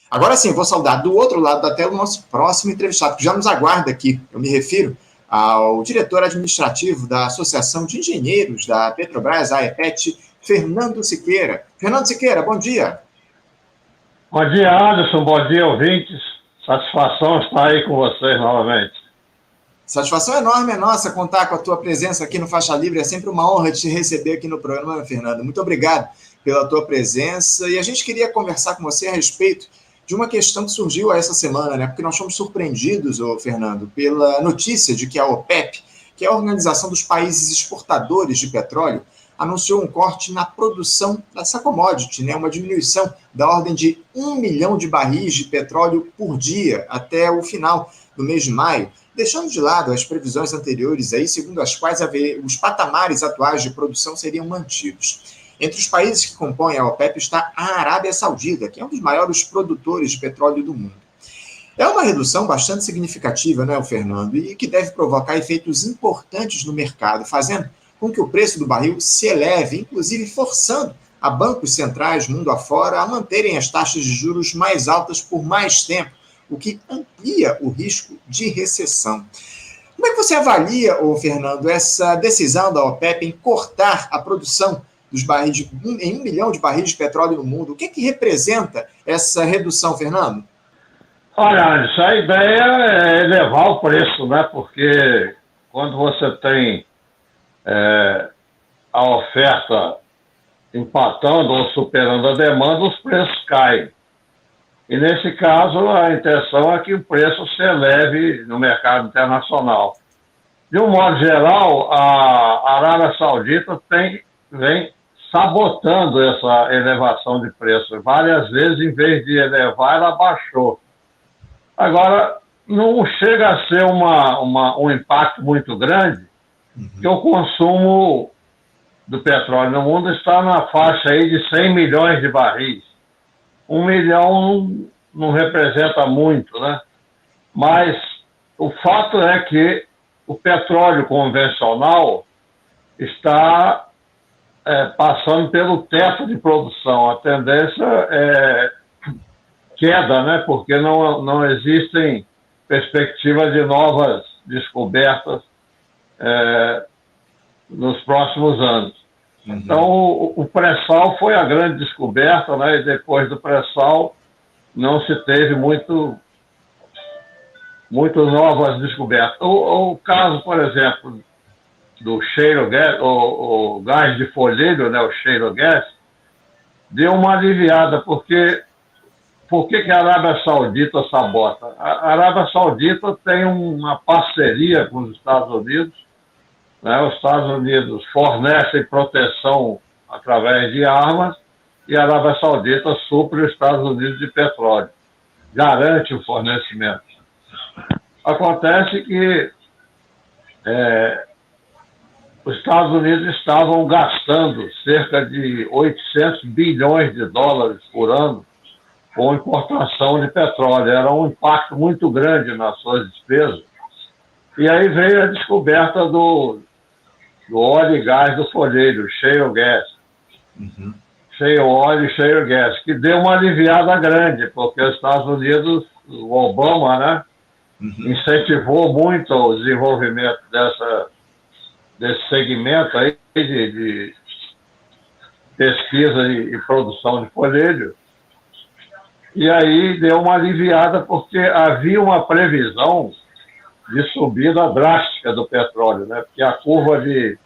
Agora sim, vou saudar do outro lado da tela o nosso próximo entrevistado, que já nos aguarda aqui. Eu me refiro ao diretor administrativo da Associação de Engenheiros da Petrobras, a AEPET, Fernando Siqueira. Fernando Siqueira, bom dia. Bom dia, Anderson. Bom dia, ouvintes. Satisfação estar aí com vocês novamente. Satisfação enorme é nossa contar com a tua presença aqui no Faixa Livre. É sempre uma honra te receber aqui no programa, Fernando. Muito obrigado pela tua presença. E a gente queria conversar com você a respeito de uma questão que surgiu essa semana, né? Porque nós fomos surpreendidos, Fernando, pela notícia de que a OPEP, que é a Organização dos Países Exportadores de Petróleo, anunciou um corte na produção dessa commodity, né? Uma diminuição da ordem de 1 milhão de barris de petróleo por dia até o final do mês de maio, deixando de lado as previsões anteriores, aí, segundo as quais os patamares atuais de produção seriam mantidos. Entre os países que compõem a OPEP está a Arábia Saudita, que é um dos maiores produtores de petróleo do mundo. É uma redução bastante significativa, né, Fernando, e que deve provocar efeitos importantes no mercado, fazendo com que o preço do barril se eleve, inclusive forçando a bancos centrais mundo afora a manterem as taxas de juros mais altas por mais tempo, o que amplia o risco de recessão. Como é que você avalia, Fernando, essa decisão da OPEP em cortar a produção dos barris em 1 milhão de barris de petróleo no mundo? O que representa essa redução, Fernando? Olha, Anderson, a ideia é elevar o preço, né? Porque quando você tem a oferta empatando ou superando a demanda, os preços caem. E, nesse caso, a intenção é que o preço se eleve no mercado internacional. De um modo geral, a Arábia Saudita vem sabotando essa elevação de preço. Várias vezes, em vez de elevar, ela baixou. Agora, não chega a ser um impacto muito grande, porque o consumo do petróleo no mundo está na faixa aí de 100 milhões de barris. 1 milhão não representa muito, né? Mas o fato é que o petróleo convencional está passando pelo teto de produção. A tendência é queda, né? Porque não existem perspectivas de novas descobertas nos próximos anos. Uhum. Então, o pré-sal foi a grande descoberta, né? E depois do pré-sal não se teve muito novas descobertas. O caso, por exemplo, do shale gas, o gás de folheiro, né? O shale gas, deu uma aliviada, porque por que a Arábia Saudita sabota? A Arábia Saudita tem uma parceria com os Estados Unidos, né? Os Estados Unidos fornecem proteção através de armas e a Arábia Saudita supre os Estados Unidos de petróleo, garante o fornecimento. Acontece que os Estados Unidos estavam gastando cerca de 800 bilhões de dólares por ano com importação de petróleo. Era um impacto muito grande nas suas despesas. E aí veio a descoberta do óleo e gás do folheiro, shale gas. Uhum. Shale oil e shale gas, que deu uma aliviada grande, porque os Estados Unidos, o Obama, né, incentivou muito o desenvolvimento desse segmento aí de pesquisa e produção de folheiro. E aí deu uma aliviada, porque havia uma previsão de subida drástica do petróleo, né? Porque a curva de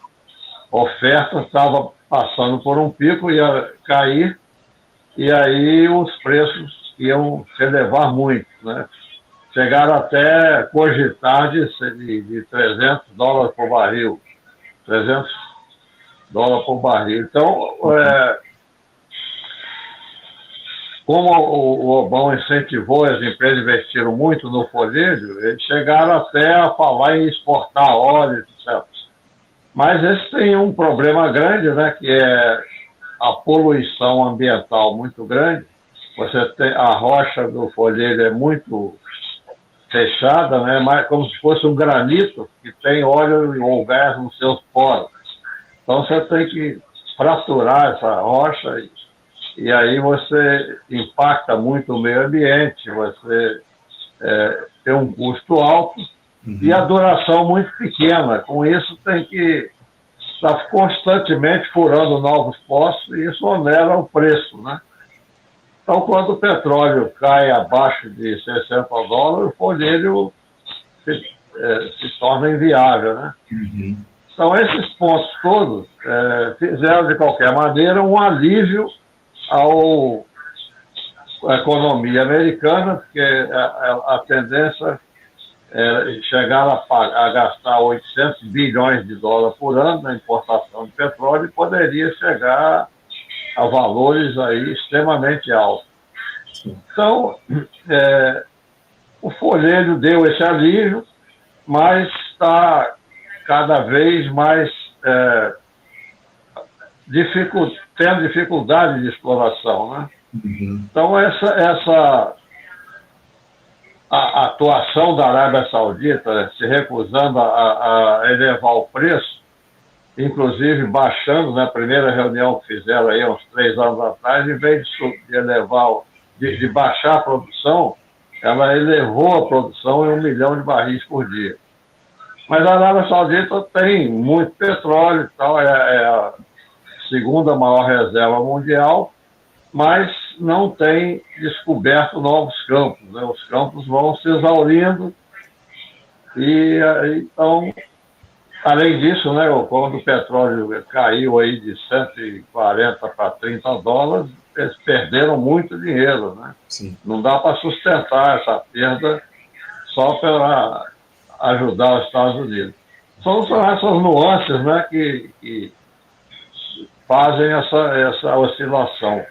oferta estava passando por um pico, ia cair, e aí os preços iam se elevar muito, né? Chegaram até cogitar de $300 por barril, $300 por barril. Então, como o Obama incentivou, as empresas investiram muito no folheiro, eles chegaram até a falar em exportar óleo, etc. Mas esse tem um problema grande, né, que é a poluição ambiental muito grande. Você tem a rocha do folheiro é muito fechada, né, como se fosse um granito que tem óleo ou gás nos seus poros. Então você tem que fraturar essa rocha e aí você impacta muito o meio ambiente, você tem um custo alto e a duração muito pequena. Com isso tem que estar constantemente furando novos poços e isso onera o preço, né? Então, quando o petróleo cai abaixo de $60, o folheiro se torna inviável, né? Então, esses pontos todos fizeram, de qualquer maneira, um alívio à economia americana, porque a tendência é chegar a gastar $800 bilhões por ano na importação de petróleo e poderia chegar a valores aí extremamente altos. Então, o folheiro deu esse alívio, mas está cada vez mais tendo dificuldade de exploração, né? Então, a atuação da Arábia Saudita, se recusando a elevar o preço, inclusive baixando, na primeira reunião que fizeram aí uns 3 anos atrás, em vez de baixar a produção, ela elevou a produção em 1 milhão de barris por dia. Mas a Arábia Saudita tem muito petróleo e tal, é a segunda maior reserva mundial, mas não tem descoberto novos campos, né? Os campos vão se exaurindo e então, além disso, né, quando o petróleo caiu aí de 140 para $30, eles perderam muito dinheiro, né? Sim. Não dá para sustentar essa perda só para ajudar os Estados Unidos. São essas nuances, né, que fazem essa oscilação.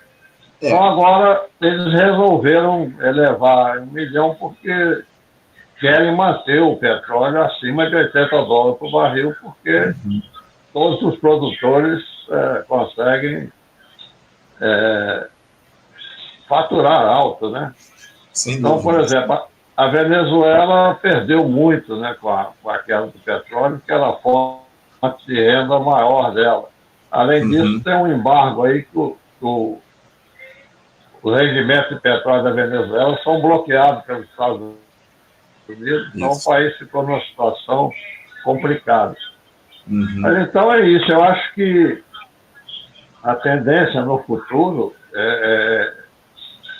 Então, agora, eles resolveram elevar 1 milhão porque querem manter o petróleo acima de $80 por barril, porque todos os produtores conseguem faturar alto, né? Então, por exemplo, a Venezuela perdeu muito, né, com a queda do petróleo, que era a fonte de renda maior dela. Além disso, tem um embargo aí que os rendimentos de petróleo da Venezuela são bloqueados pelos Estados Unidos, então o país ficou numa situação complicada. Mas então é isso, eu acho que a tendência no futuro é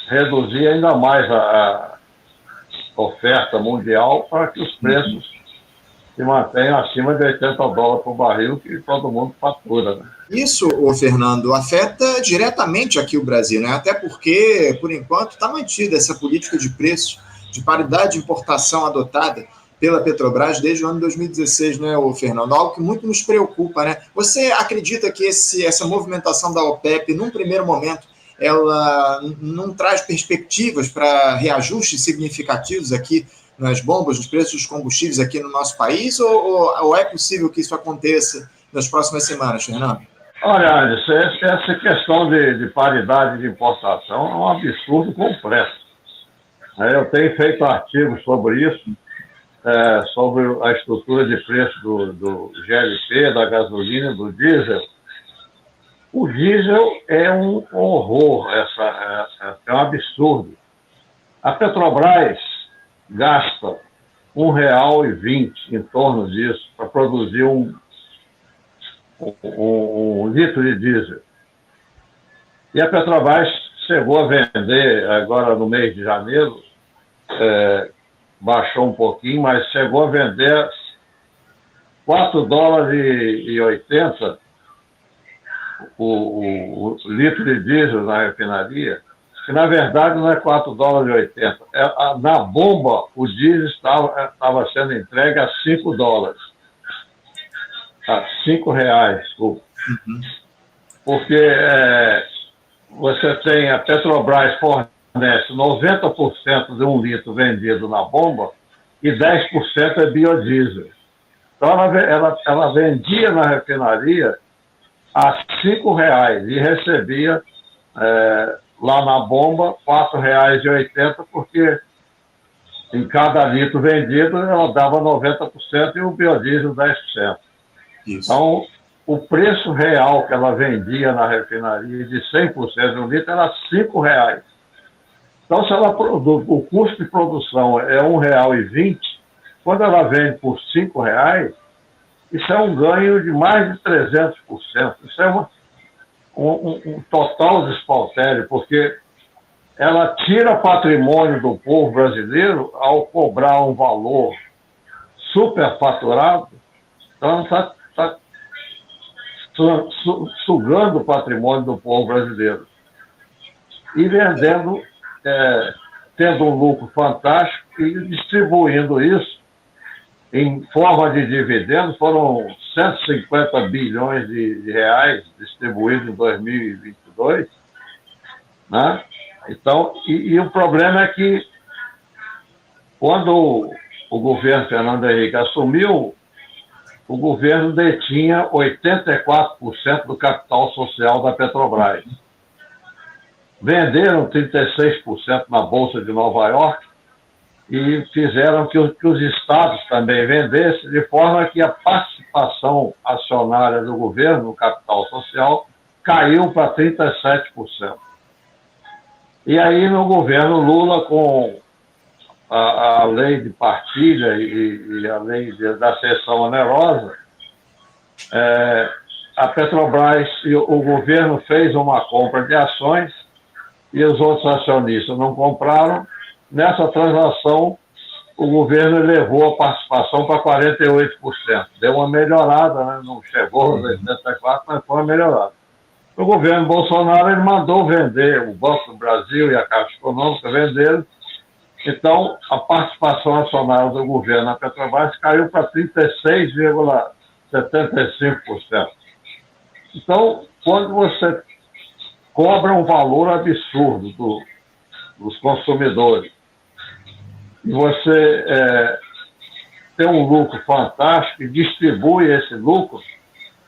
reduzir ainda mais a oferta mundial para que os preços se mantenham acima de $80 por barril, que todo mundo fatura, né? Isso, Fernando, afeta diretamente aqui o Brasil, né? Até porque, por enquanto, está mantida essa política de preço, de paridade de importação adotada pela Petrobras desde o ano 2016, né, Fernando? Algo que muito nos preocupa, né? Você acredita que essa movimentação da OPEP, num primeiro momento, ela não traz perspectivas para reajustes significativos aqui nas bombas, nos preços dos combustíveis aqui no nosso país, ou é possível que isso aconteça nas próximas semanas, Fernando? Olha, Anderson, essa questão de paridade de importação é um absurdo completo. Eu tenho feito artigos sobre isso, sobre a estrutura de preço do GLP, da gasolina, do diesel. O diesel é um horror, é um absurdo. A Petrobras gasta R$1,20 em torno disso para produzir um litro de diesel. E a Petrobras chegou a vender, agora no mês de janeiro, baixou um pouquinho, mas chegou a vender $4,80 o litro de diesel na refinaria, que na verdade não é $4,80. Na bomba, o diesel estava sendo entregue a $5. A R$5, desculpa. Porque você tem, a Petrobras fornece 90% de 1 litro vendido na bomba e 10% é biodiesel. Então ela vendia na refinaria a R$5 e recebia lá na bomba R$4,80, porque em cada litro vendido ela dava 90% e o biodiesel 10%. Isso. Então, o preço real que ela vendia na refinaria de 100% de um litro era R$ 5. Então, se ela produz, o custo de produção é R$ 1,20, quando ela vende por R$ 5, isso é um ganho de mais de 300%. Isso é um total despautério, porque ela tira patrimônio do povo brasileiro ao cobrar um valor superfaturado. Então, está sugando o patrimônio do povo brasileiro e vendendo, tendo um lucro fantástico e distribuindo isso em forma de dividendos. Foram 150 bilhões de reais distribuídos em 2022, né? Então, e o problema é que quando o governo Fernando Henrique assumiu, o governo detinha 84% do capital social da Petrobras. Venderam 36% na Bolsa de Nova York e fizeram que os estados também vendessem, de forma que a participação acionária do governo no capital social caiu para 37%. E aí, no governo Lula, com a lei de partilha e a lei da cessão onerosa, a Petrobras e o governo fez uma compra de ações e os outros acionistas não compraram. Nessa transação, o governo elevou a participação para 48%. Deu uma melhorada, né? Não chegou aos 84%, mas foi uma melhorada. O governo Bolsonaro ele mandou vender, o Banco do Brasil e a Caixa Econômica venderam. Então, a participação acionária do governo na Petrobras caiu para 36,75%. Então, quando você cobra um valor absurdo dos consumidores e você tem um lucro fantástico e distribui esse lucro,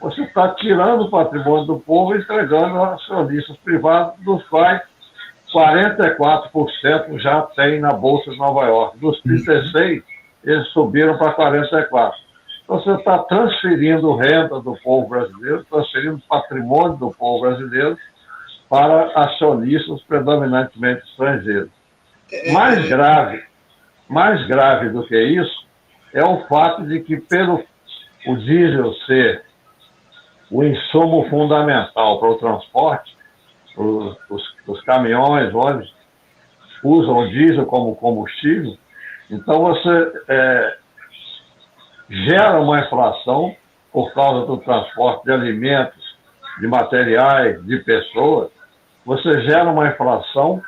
você está tirando o patrimônio do povo e entregando a acionistas privados, dos quais 44% já tem na Bolsa de Nova York. Dos 36%, eles subiram para 44%. Então, você está transferindo renda do povo brasileiro, transferindo patrimônio do povo brasileiro para acionistas predominantemente estrangeiros. Mais grave do que isso é o fato de que, pelo o diesel ser o insumo fundamental para o transporte, os caminhões, ônibus, usam o diesel como combustível, então você gera uma inflação por causa do transporte de alimentos, de materiais, de pessoas. Você gera uma inflação,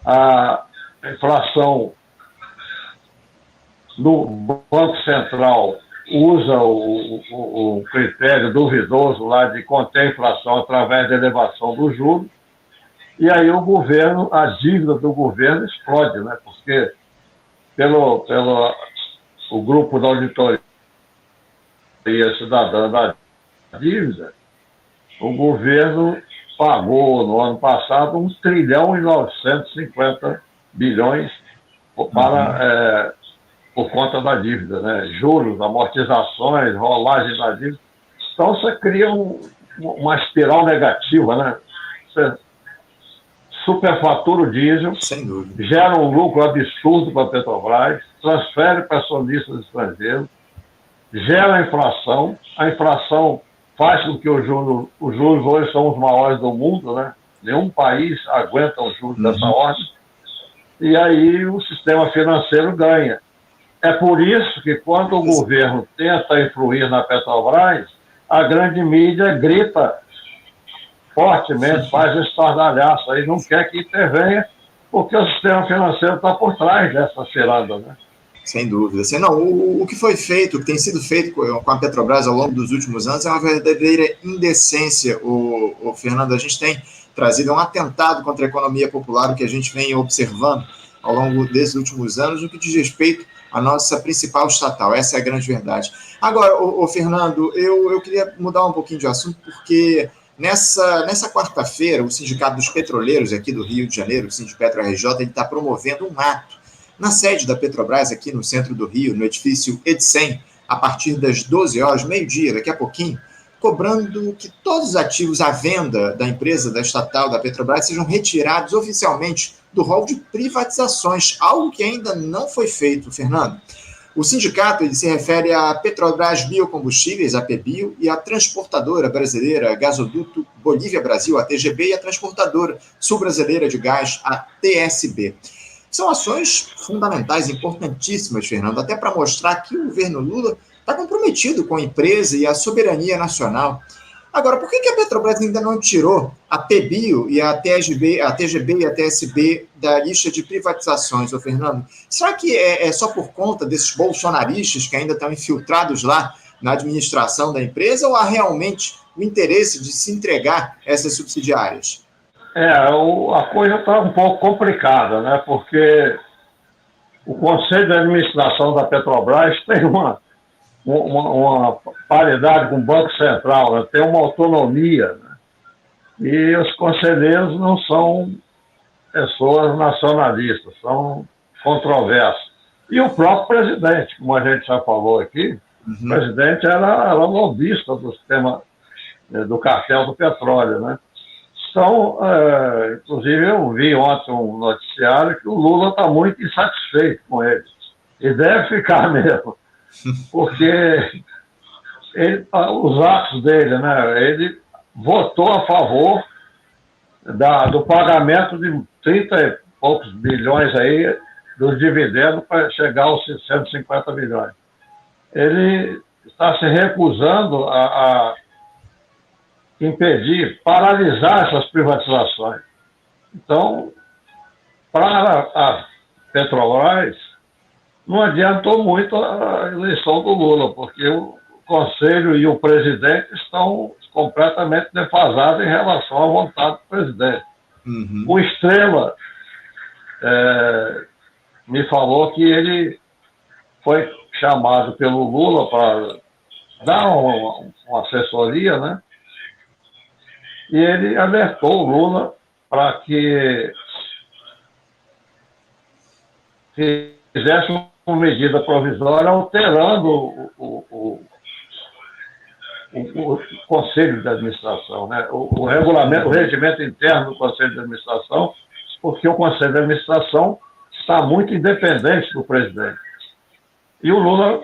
a inflação no Banco Central usa o critério duvidoso lá de conter a inflação através da elevação do juros, e aí a dívida do governo explode, né? Porque o grupo da auditoria cidadã da dívida, o governo pagou no ano passado 1,950 trilhões por conta da dívida, né? Juros, amortizações, rolagem da dívida. Então, você cria uma espiral negativa, né? Você superfatura o diesel, gera um lucro absurdo para a Petrobras, transfere para acionistas estrangeiros, gera inflação. A inflação faz com que os juros hoje são os maiores do mundo, né? Nenhum país aguenta os juros dessa ordem. E aí o sistema financeiro ganha. É por isso que, quando o governo tenta influir na Petrobras, a grande mídia grita fortemente, faz estardalhaço aí, não quer que intervenha, porque o sistema financeiro está por trás dessa ciranda, né? Sem dúvida. O que foi feito, o que tem sido feito com a Petrobras ao longo dos últimos anos é uma verdadeira indecência. O Fernando, a gente tem trazido um atentado contra a economia popular, o que a gente vem observando ao longo desses últimos anos, no que diz respeito à nossa principal estatal. Essa é a grande verdade. Agora, Fernando, eu queria mudar um pouquinho de assunto, porque nessa quarta-feira, o Sindicato dos Petroleiros aqui do Rio de Janeiro, o Sindipetro RJ, ele está promovendo um ato na sede da Petrobras, aqui no centro do Rio, no edifício Edcem, a partir das 12 horas, meio-dia, daqui a pouquinho, cobrando que todos os ativos à venda da empresa, da estatal, da Petrobras, sejam retirados oficialmente do rol de privatizações, algo que ainda não foi feito, Fernando. O sindicato ele se refere à Petrobras Biocombustíveis, a PBio, e à transportadora brasileira Gasoduto Bolívia Brasil, a TGB, e a transportadora sul-brasileira de gás, a TSB. São ações fundamentais, importantíssimas, Fernando, até para mostrar que o governo Lula está comprometido com a empresa e a soberania nacional. Agora, por que a Petrobras ainda não tirou a PBio e a TGB e a TSB da lista de privatizações, ô Fernando? Será que é só por conta desses bolsonaristas que ainda estão infiltrados lá na administração da empresa, ou há realmente o interesse de se entregar essas subsidiárias? A coisa está um pouco complicada, né? Porque o Conselho de Administração da Petrobras tem uma paridade com o Banco Central, né? Tem uma autonomia, né? E os conselheiros não são pessoas nacionalistas, são controversos. E o próprio presidente, como a gente já falou aqui, o presidente era lobista do sistema do cartel do petróleo, né? Então, inclusive eu vi ontem um noticiário que o Lula está muito insatisfeito com ele. E deve ficar mesmo. Porque os atos dele, né? Ele votou a favor do pagamento de 30 e poucos bilhões aí dos dividendos para chegar aos 650 bilhões. Ele está se recusando a impedir, paralisar essas privatizações. Então, para a Petrobras, não adiantou muito a eleição do Lula, porque o Conselho e o presidente estão completamente defasados em relação à vontade do presidente. O Estrela me falou que ele foi chamado pelo Lula para dar uma assessoria, né? E ele alertou o Lula para que fizesse uma medida provisória alterando o Conselho de Administração, né? O regulamento, o regimento interno do Conselho de Administração, porque o Conselho de Administração está muito independente do presidente. E o Lula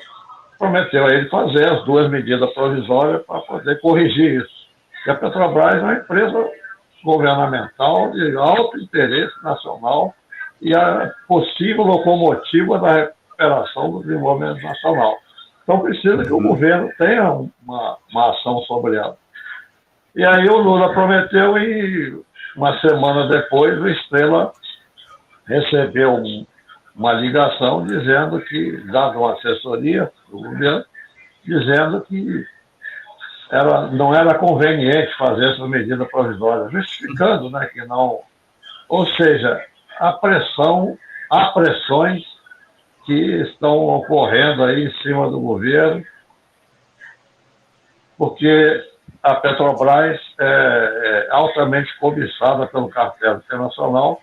prometeu a ele fazer as duas medidas provisórias para poder corrigir isso. E a Petrobras é uma empresa governamental de alto interesse nacional e a possível locomotiva da recuperação do desenvolvimento nacional. Então precisa que o governo tenha uma ação sobre ela. E aí o Lula prometeu e uma semana depois o Estrela recebeu uma ligação dizendo que, dado uma assessoria do governo, dizendo que não era conveniente fazer essa medida provisória, justificando, né, que não... Ou seja, há pressões que estão ocorrendo aí em cima do governo, porque a Petrobras é altamente cobiçada pelo cartel internacional,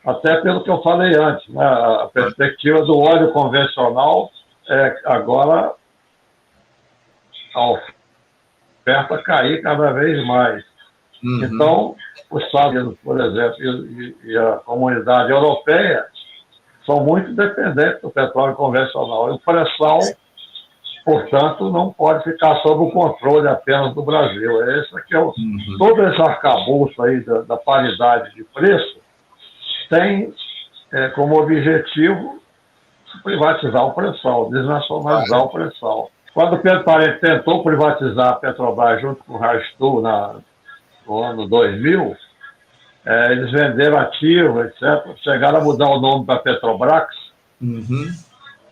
até pelo que eu falei antes, né? A perspectiva do óleo convencional agora a oferta cair cada vez mais. Então, os Estados Unidos, por exemplo, e a comunidade europeia são muito dependentes do petróleo convencional. E a pressão, portanto, não pode ficar sob o controle apenas do Brasil. Esse aqui todo esse arcabouço aí da paridade de preço tem como objetivo privatizar o pré-sal, desnacionalizar o pré-sal. Quando o Pedro Parente tentou privatizar a Petrobras junto com o Rastu no ano 2000, eles venderam ativos, etc. Chegaram a mudar o nome para Petrobras.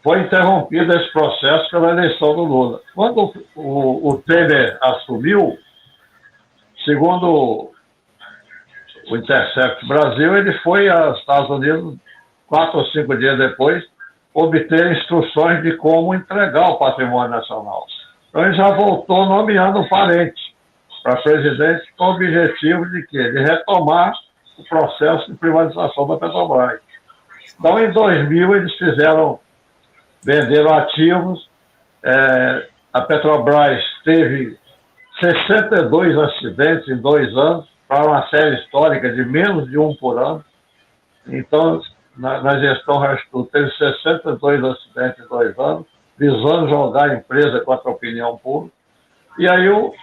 Foi interrompido esse processo pela eleição do Lula. Quando o Temer assumiu, segundo o Intercept Brasil, ele foi aos Estados Unidos 4 ou 5 dias depois obter instruções de como entregar o patrimônio nacional. Então ele já voltou nomeando um parente para presidente com o objetivo de quê? De retomar o processo de privatização da Petrobras. Então em 2000 eles venderam ativos, a Petrobras teve 62 acidentes em 2 anos, para uma série histórica de menos de um por ano. Então, na gestão Rastuto, teve 62 acidentes em 2 anos, visando jogar a empresa contra a opinião pública. E aí o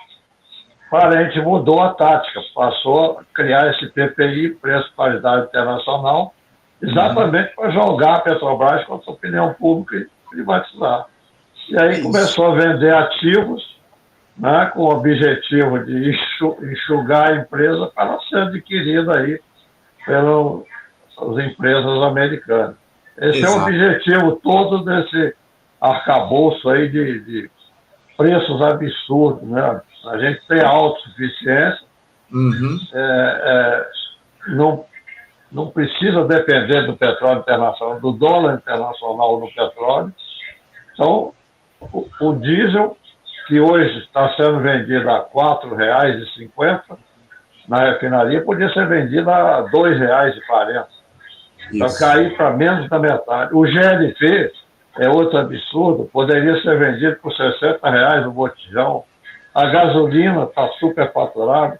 Parente mudou a tática, passou a criar esse PPI, Preço Paridade Internacional, exatamente para jogar a Petrobras contra a opinião pública e privatizar. E aí começou a vender ativos, né, com o objetivo de enxugar a empresa para ela ser adquirida aí pelas empresas americanas. Esse é o objetivo todo desse arcabouço aí de preços absurdos, né? A gente tem autossuficiência, não precisa depender do petróleo internacional, do dólar internacional no petróleo. Então, o diesel, que hoje está sendo vendido a R$ 4,50 na refinaria, podia ser vendido a R$ 2,40. Então, cair para menos da metade. O GLP é outro absurdo, poderia ser vendido por R$ 60 o botijão. A gasolina está superfaturada.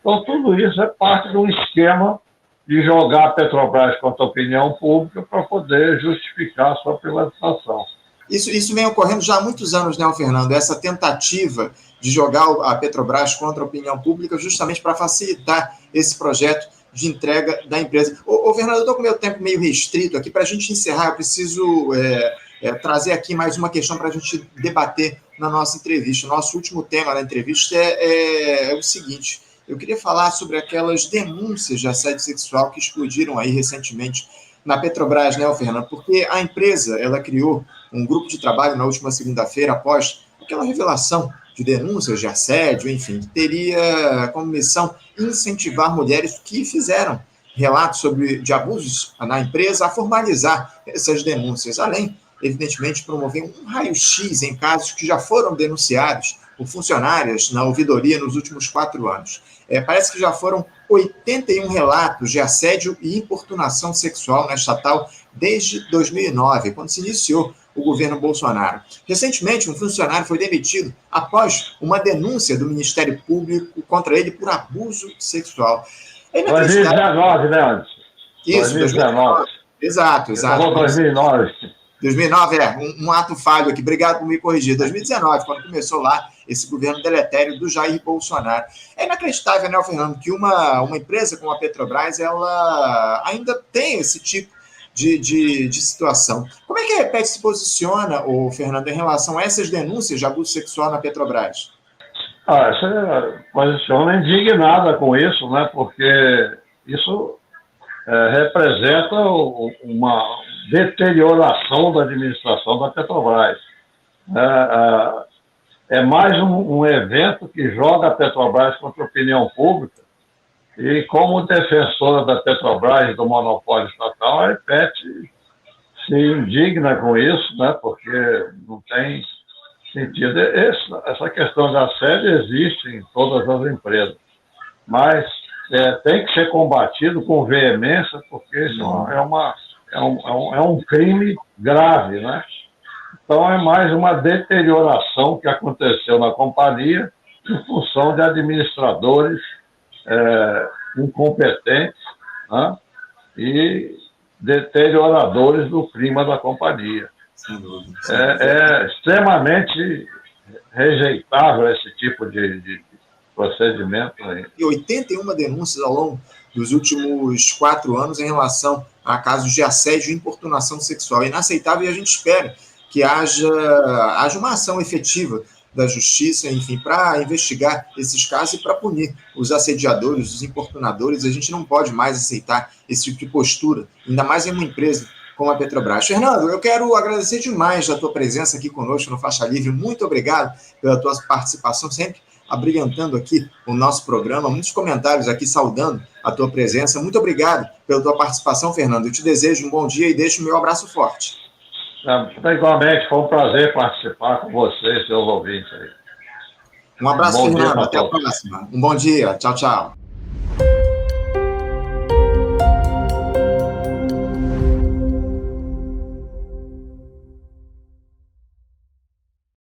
Então, tudo isso é parte de um esquema de jogar a Petrobras contra a opinião pública para poder justificar a sua privatização. Isso vem ocorrendo já há muitos anos, né, Fernando? Essa tentativa de jogar a Petrobras contra a opinião pública justamente para facilitar esse projeto de entrega da empresa. Fernando, eu estou com meu tempo meio restrito aqui. Para a gente encerrar, eu preciso trazer aqui mais uma questão para a gente debater na nossa entrevista. O nosso último tema da entrevista é o seguinte: eu queria falar sobre aquelas denúncias de assédio sexual que explodiram aí recentemente na Petrobras, né, Fernando? Porque a empresa, ela criou um grupo de trabalho na última segunda-feira após aquela revelação de denúncias de assédio, enfim, que teria como missão incentivar mulheres que fizeram relatos de abusos na empresa a formalizar essas denúncias, além, evidentemente, promover um raio-x em casos que já foram denunciados por funcionárias na ouvidoria nos últimos 4 anos. Parece que já foram 81 relatos de assédio e importunação sexual na estatal desde 2009, quando se iniciou o governo Bolsonaro. Recentemente, um funcionário foi demitido após uma denúncia do Ministério Público contra ele por abuso sexual. 2019, né, Anderson? Isso, 2019. Exato. 2009. 2009, um ato falho aqui, obrigado por me corrigir. 2019, quando começou lá esse governo deletério do Jair Bolsonaro. É inacreditável, né, Fernando, que uma empresa como a Petrobras, ela ainda tem esse tipo de situação. Como é que a Repete se posiciona, Fernando, em relação a essas denúncias de abuso sexual na Petrobras? Você posiciona indignada com isso, né? Porque isso representa uma deterioração da administração da Petrobras. É mais um evento que joga a Petrobras contra a opinião pública. E como defensora da Petrobras e do monopólio estatal, a Repete se indigna com isso, né? Porque não tem sentido. Essa questão de assédio existe em todas as empresas, mas tem que ser combatido com veemência, porque isso é um crime grave, né? Então é mais uma deterioração que aconteceu na companhia em função de administradores incompetentes, né? E deterioradores do clima da companhia. É extremamente rejeitável esse tipo de procedimento aí. E 81 denúncias ao longo dos últimos 4 anos em relação a casos de assédio e importunação sexual. É inaceitável, e a gente espera que haja uma ação efetiva da justiça, enfim, para investigar esses casos e para punir os assediadores, os importunadores. A gente não pode mais aceitar esse tipo de postura, ainda mais em uma empresa como a Petrobras. Fernando, eu quero agradecer demais a tua presença aqui conosco no Faixa Livre. Muito obrigado pela tua participação, sempre abrilhantando aqui o nosso programa. Muitos comentários aqui saudando a tua presença. Muito obrigado pela tua participação, Fernando. Eu te desejo um bom dia e deixo o meu abraço forte. Igualmente, foi um prazer participar com você e seus ouvintes aí. Um abraço, Fernando. Até a próxima. Um bom dia. Tchau, tchau.